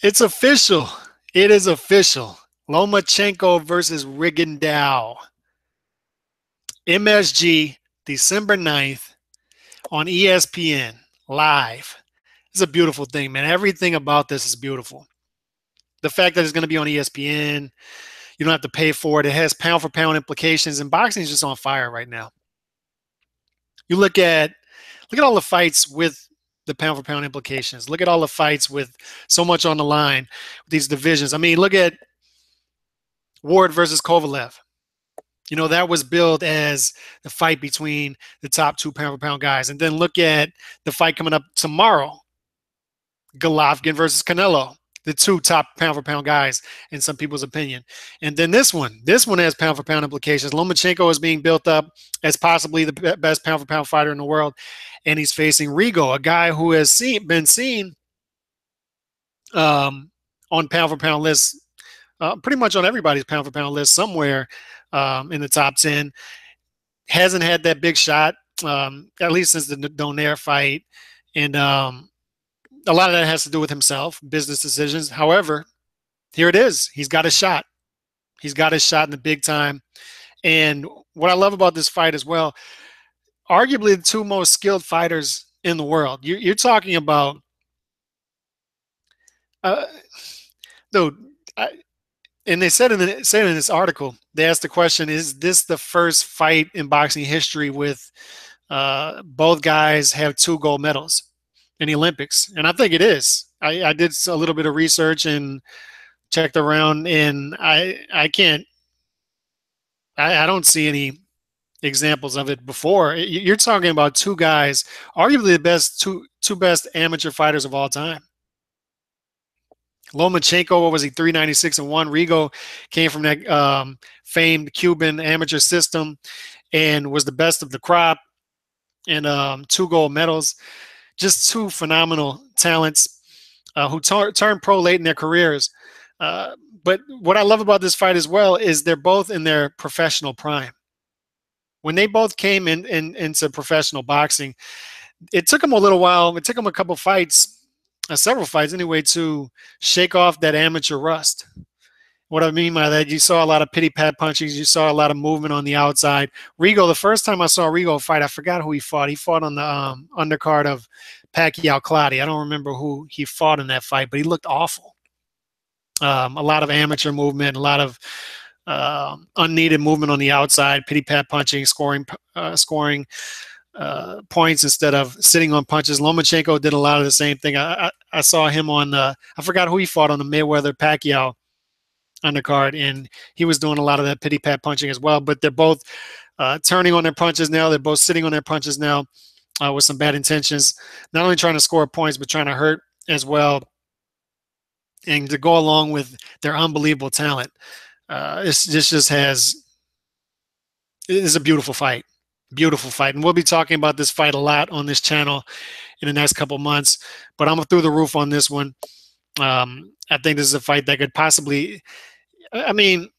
It's official. It is official. Lomachenko versus Rigondeaux. MSG, December 9th on ESPN live. It's a beautiful thing, man. Everything about this is beautiful. The fact that it's going to be on ESPN, you don't have to pay for it. It has pound for pound implications, and boxing is just on fire right now. You look at all the fights with the pound for pound implications. Look at all the fights with so much on the line with these divisions. I mean, look at Ward versus Kovalev. You know, that was billed as the fight between the top two pound for pound guys. And then look at the fight coming up tomorrow, Golovkin versus Canelo, the two top pound for pound guys in some people's opinion. And then this one has pound for pound implications. Lomachenko is being built up as possibly the best pound for pound fighter in the world, and he's facing Rigo, a guy who has been seen on pound for pound lists, pretty much on everybody's pound for pound list somewhere in the top 10. Hasn't had that big shot, at least since the Donaire fight, and a lot of that has to do with himself, business decisions. However, here it is. He's got a shot. He's got his shot in the big time. And what I love about this fight as well, arguably the two most skilled fighters in the world. You're talking about, dude. And they said in this article, they asked the question: is this the first fight in boxing history with both guys have 2 gold medals in the Olympics? And I think it is. I did a little bit of research and checked around, and I don't see any examples of it before. You're talking about 2 guys, arguably the best two best amateur fighters of all time. Lomachenko, what was he, 396-1? Rigo came from that famed Cuban amateur system and was the best of the crop, and 2 gold medals. Just 2 phenomenal talents who turned pro late in their careers. But what I love about this fight as well is they're both in their professional prime. When they both came into professional boxing, it took them a little while. It took them a couple fights, several fights anyway, to shake off that amateur rust. What I mean by that, you saw a lot of pity-pat punchings. You saw a lot of movement on the outside. Rigo, the first time I saw Rigo fight, I forgot who he fought. He fought on the undercard of Pacquiao-Clottey. I don't remember who he fought in that fight, but he looked awful. A lot of amateur movement, a lot of unneeded movement on the outside, pity-pat punching, scoring points instead of sitting on punches. Lomachenko did a lot of the same thing. I saw him on I forgot who he fought on the Mayweather-Pacquiao undercard, and he was doing a lot of that pity-pat punching as well. But they're both turning on their punches now. They're both sitting on their punches now with some bad intentions, not only trying to score points, but trying to hurt as well, and to go along with their unbelievable talent. This is a beautiful fight. Beautiful fight. And we'll be talking about this fight a lot on this channel in the next couple months. But I'm through the roof on this one. I think this is a fight that could possibly, I mean,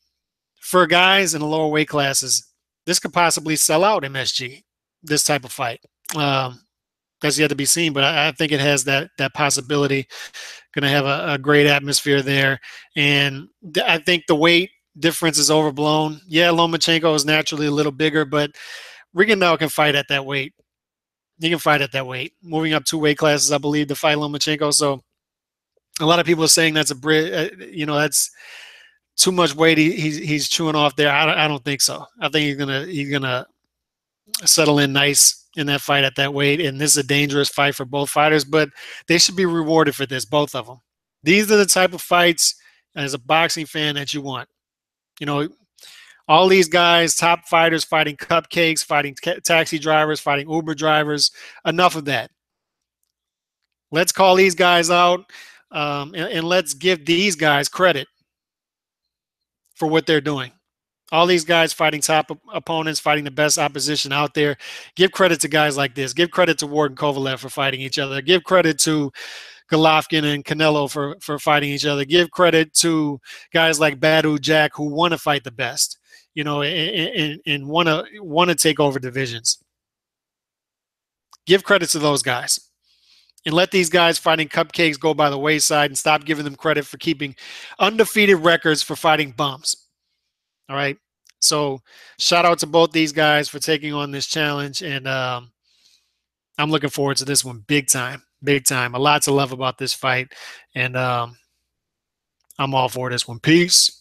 for guys in the lower weight classes, this could possibly sell out MSG, this type of fight. That's yet to be seen, but I think it has that possibility. Going to have a great atmosphere there. And I think the weight difference is overblown. Yeah, Lomachenko is naturally a little bigger, but Rigondeaux can fight at that weight. He can fight at that weight. Moving up 2 weight classes, I believe, to fight Lomachenko. So a lot of people are saying that's that's too much weight he's chewing off there. I don't think so. I think he's gonna settle in nice in that fight at that weight. And this is a dangerous fight for both fighters, but they should be rewarded for this, both of them. These are the type of fights as a boxing fan that you want. You know, all these guys, top fighters fighting cupcakes, fighting taxi drivers, fighting Uber drivers. Enough of that. Let's call these guys out, and let's give these guys credit for what they're doing. All these guys fighting top opponents, fighting the best opposition out there. Give credit to guys like this. Give credit to Ward and Kovalev for fighting each other. Give credit to Golovkin and Canelo for fighting each other. Give credit to guys like Badu Jack who want to fight the best, you know, and want to take over divisions. Give credit to those guys. and let these guys fighting cupcakes go by the wayside and stop giving them credit for keeping undefeated records for fighting bums. All right. So shout out to both these guys for taking on this challenge. And I'm looking forward to this one big time. Big time. A lot to love about this fight. And I'm all for this one. Peace.